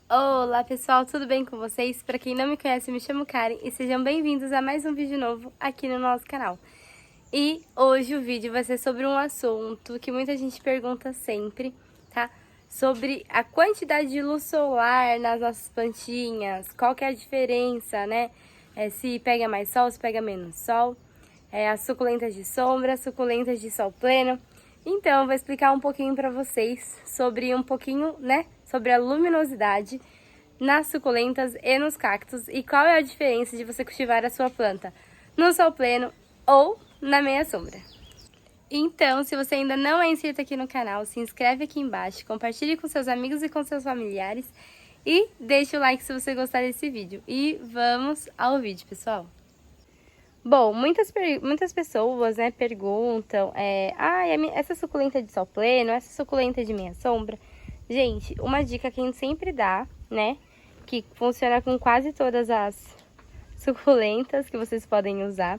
Olá pessoal, tudo bem com vocês? Para quem não me conhece, me chamo Karen e sejam bem-vindos a mais um vídeo novo aqui no nosso canal. E hoje o vídeo vai ser sobre um assunto que muita gente pergunta sempre, tá? Sobre a quantidade de luz solar nas nossas plantinhas, qual que é a diferença, né? Se pega mais sol, se pega menos sol, as suculentas de sombra, as suculentas de sol pleno. Então, eu vou explicar um pouquinho para vocês sobre sobre a luminosidade nas suculentas e nos cactos e qual é a diferença de você cultivar a sua planta no sol pleno ou na meia sombra. Então, se você ainda não é inscrito aqui no canal, se inscreve aqui embaixo, compartilhe com seus amigos e com seus familiares e deixe o like se você gostar desse vídeo. E vamos ao vídeo, pessoal! Bom, muitas pessoas, né, perguntam, essa suculenta de sol pleno, essa suculenta de meia sombra. Gente, uma dica que a gente sempre dá, né, que funciona com quase todas as suculentas que vocês podem usar,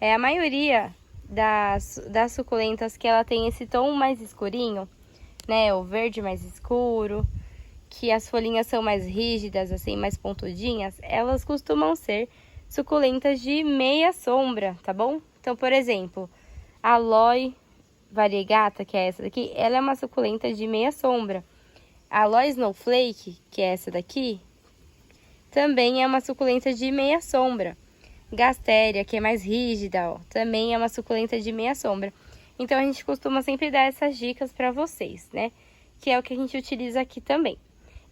a maioria das suculentas que ela tem esse tom mais escurinho, né, o verde mais escuro, que as folhinhas são mais rígidas, assim, mais pontudinhas, elas costumam ser suculentas de meia sombra, tá bom? Então, por exemplo, a Aloe variegata, que é essa daqui, ela é uma suculenta de meia sombra. A Aloe Snowflake, que é essa daqui, também é uma suculenta de meia sombra. Gastéria, que é mais rígida, ó, também é uma suculenta de meia sombra. Então, a gente costuma sempre dar essas dicas para vocês, né? Que é o que a gente utiliza aqui também.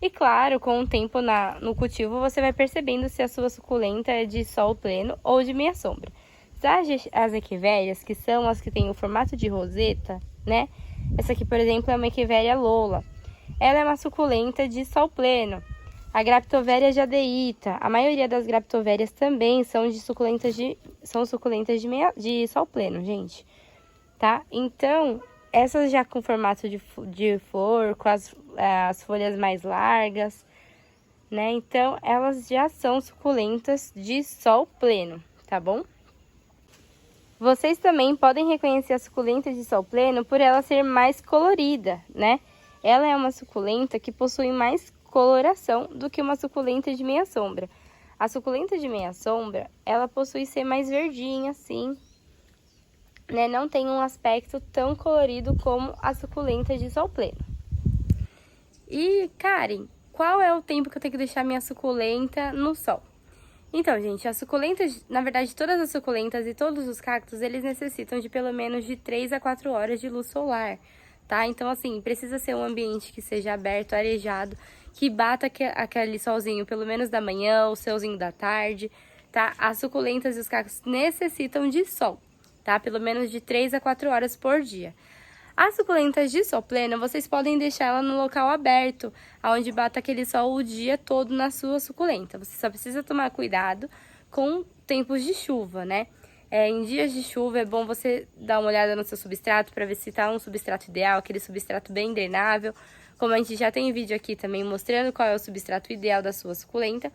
E claro, com o tempo no cultivo, você vai percebendo se a sua suculenta é de sol pleno ou de meia sombra. As equivérias, que são as que têm o formato de roseta, né? Essa aqui, por exemplo, é uma equivéria Lola. Ela é uma suculenta de sol pleno. A Graptoveria jadeíta, a maioria das Graptoverias também são suculentas de sol pleno, gente. Tá? Então, essas já com formato de flor, com as folhas mais largas, né? Então, elas já são suculentas de sol pleno, tá bom? Vocês também podem reconhecer a suculenta de sol pleno por ela ser mais colorida, né? Ela é uma suculenta que possui mais coloração do que uma suculenta de meia sombra. A suculenta de meia sombra, ela possui ser mais verdinha, assim, né, não tem um aspecto tão colorido como a suculenta de sol pleno. E, Karen, qual é o tempo que eu tenho que deixar minha suculenta no sol? Então, gente, as suculentas, na verdade, todas as suculentas e todos os cactos, eles necessitam de pelo menos de 3 a 4 horas de luz solar, tá? Então, assim, precisa ser um ambiente que seja aberto, arejado, que bata aquele solzinho pelo menos da manhã, o solzinho da tarde, tá? As suculentas e os cactos necessitam de sol, tá? Pelo menos de 3 a 4 horas por dia. As suculentas de sol pleno, vocês podem deixar ela no local aberto, onde bata aquele sol o dia todo na sua suculenta. Você só precisa tomar cuidado com tempos de chuva, né? Em dias de chuva é bom você dar uma olhada no seu substrato para ver se tá um substrato ideal, aquele substrato bem drenável. Como a gente já tem vídeo aqui também mostrando qual é o substrato ideal da sua suculenta.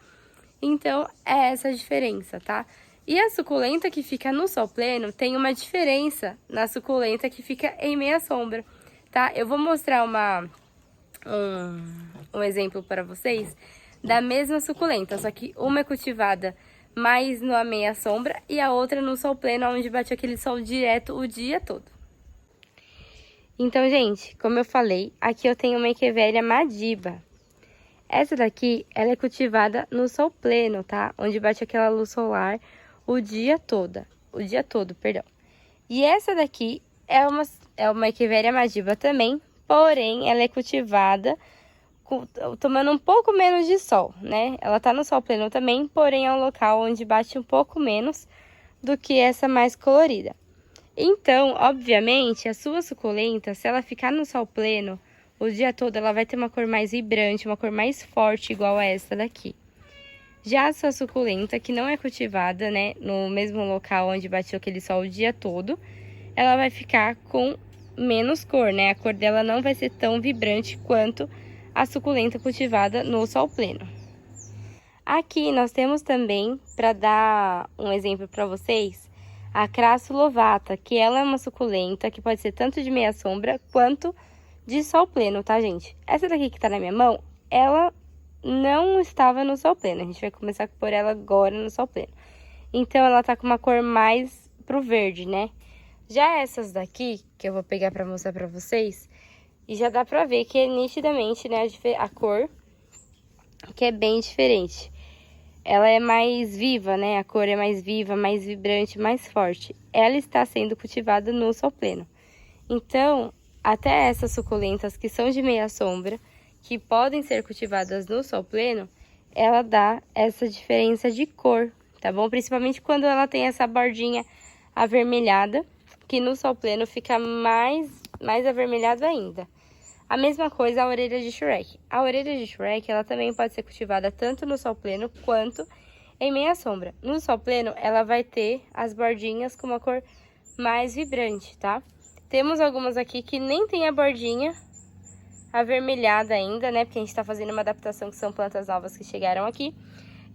Então, é essa a diferença, tá? E a suculenta que fica no sol pleno tem uma diferença na suculenta que fica em meia sombra, tá? Eu vou mostrar um exemplo para vocês da mesma suculenta, só que uma é cultivada mais na meia sombra e a outra no sol pleno, onde bate aquele sol direto o dia todo. Então, gente, como eu falei, aqui eu tenho uma Echeveria Madiba. Essa daqui, ela é cultivada no sol pleno, tá? Onde bate aquela luz solar o dia todo, perdão. E essa daqui é uma Echeveria Madiba também, porém, ela é cultivada tomando um pouco menos de sol, né? Ela tá no sol pleno também, porém é um local onde bate um pouco menos do que essa mais colorida. Então, obviamente, a sua suculenta, se ela ficar no sol pleno o dia todo, ela vai ter uma cor mais vibrante, uma cor mais forte, igual a essa daqui. Já a sua suculenta, que não é cultivada, né, no mesmo local onde bateu aquele sol o dia todo, ela vai ficar com menos cor, né? A cor dela não vai ser tão vibrante quanto a suculenta cultivada no sol pleno. Aqui nós temos também, para dar um exemplo para vocês, a Crasso Lovata, que ela é uma suculenta que pode ser tanto de meia sombra quanto de sol pleno, tá, gente? Essa daqui que tá na minha mão, ela não estava no sol pleno. A gente vai começar a pôr ela agora no sol pleno. Então, ela tá com uma cor mais pro verde, né? Já essas daqui, que eu vou pegar pra mostrar pra vocês, e já dá pra ver que é nitidamente, né, a cor, que é bem diferente. Ela é mais viva, né? A cor é mais viva, mais vibrante, mais forte. Ela está sendo cultivada no sol pleno. Então, até essas suculentas que são de meia sombra, que podem ser cultivadas no sol pleno, ela dá essa diferença de cor, tá bom? Principalmente quando ela tem essa bordinha avermelhada, que no sol pleno fica mais avermelhado ainda. A mesma coisa a orelha de Shrek. A orelha de Shrek, ela também pode ser cultivada tanto no sol pleno quanto em meia sombra. No sol pleno, ela vai ter as bordinhas com uma cor mais vibrante, tá? Temos algumas aqui que nem tem a bordinha avermelhada ainda, né? Porque a gente tá fazendo uma adaptação, que são plantas novas que chegaram aqui.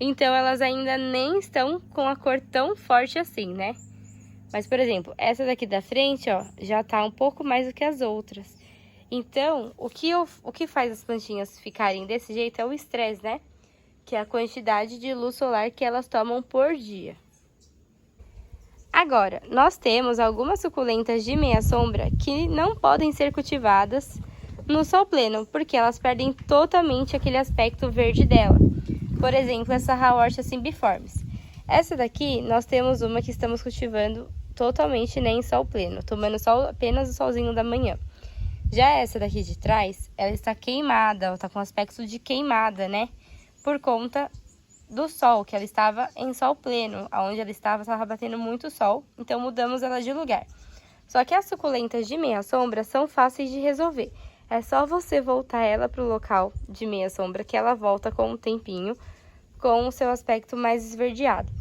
Então, elas ainda nem estão com a cor tão forte assim, né? Mas, por exemplo, essa daqui da frente, ó, já tá um pouco mais do que as outras. Então, o que faz as plantinhas ficarem desse jeito é o estresse, né? Que é a quantidade de luz solar que elas tomam por dia. Agora, nós temos algumas suculentas de meia sombra que não podem ser cultivadas no sol pleno, porque elas perdem totalmente aquele aspecto verde dela. Por exemplo, essa Haworthia cymbiformis. Essa daqui, nós temos uma que estamos cultivando totalmente, né, em sol pleno, tomando sol, apenas o solzinho da manhã. Já essa daqui de trás, ela está queimada, ela está com aspecto de queimada, né? Por conta do sol, que ela estava em sol pleno, onde ela estava batendo muito sol, então mudamos ela de lugar. Só que as suculentas de meia sombra são fáceis de resolver. É só você voltar ela para o local de meia sombra, que ela volta com um tempinho, com o seu aspecto mais esverdeado.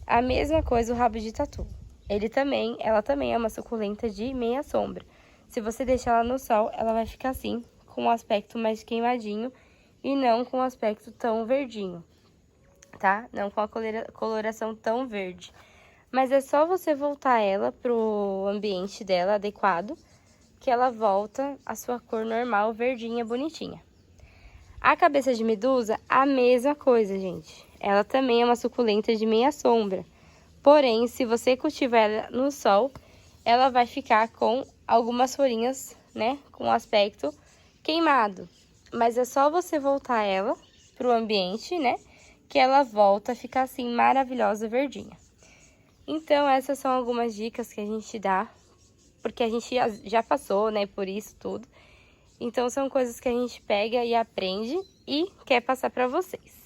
A mesma coisa o rabo de tatu. Ela também é uma suculenta de meia sombra. Se você deixar ela no sol, ela vai ficar assim, com um aspecto mais queimadinho e não com um aspecto tão verdinho, tá? Não com a coloração tão verde. Mas é só você voltar ela pro ambiente dela adequado, que ela volta a sua cor normal, verdinha, bonitinha. A cabeça de medusa, a mesma coisa, gente. Ela também é uma suculenta de meia sombra. Porém, se você cultivar ela no sol, ela vai ficar com algumas folhinhas, né, com aspecto queimado. Mas é só você voltar ela pro ambiente, né, que ela volta a ficar assim maravilhosa, verdinha. Então, essas são algumas dicas que a gente dá, porque a gente já passou, né, por isso tudo. Então, são coisas que a gente pega e aprende e quer passar pra vocês.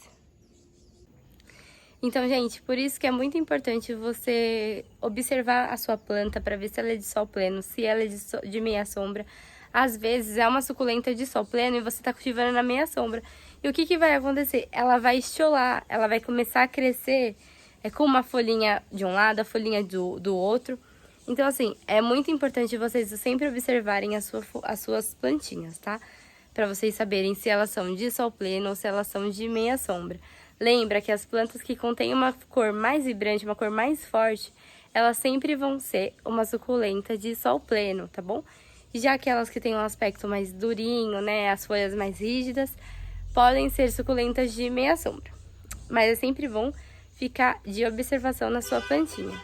Então, gente, por isso que é muito importante você observar a sua planta para ver se ela é de sol pleno, se ela é de meia sombra. Às vezes, é uma suculenta de sol pleno e você está cultivando na meia sombra. E o que vai acontecer? Ela vai estiolar, ela vai começar a crescer com uma folhinha de um lado, a folhinha do outro. Então, assim, é muito importante vocês sempre observarem as suas plantinhas, tá? Para vocês saberem se elas são de sol pleno ou se elas são de meia sombra. Lembra que as plantas que contêm uma cor mais vibrante, uma cor mais forte, elas sempre vão ser uma suculenta de sol pleno, tá bom? E já aquelas que têm um aspecto mais durinho, né, as folhas mais rígidas, podem ser suculentas de meia sombra. Mas é sempre bom ficar de observação na sua plantinha.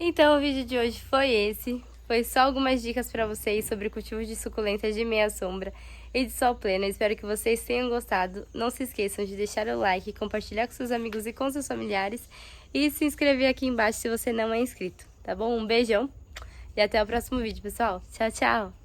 Então, o vídeo de hoje foi esse. Foi só algumas dicas para vocês sobre o cultivo de suculentas de meia sombra e de sol pleno. Eu espero que vocês tenham gostado. Não se esqueçam de deixar o like, compartilhar com seus amigos e com seus familiares e se inscrever aqui embaixo se você não é inscrito, tá bom? Um beijão e até o próximo vídeo, pessoal. Tchau, tchau!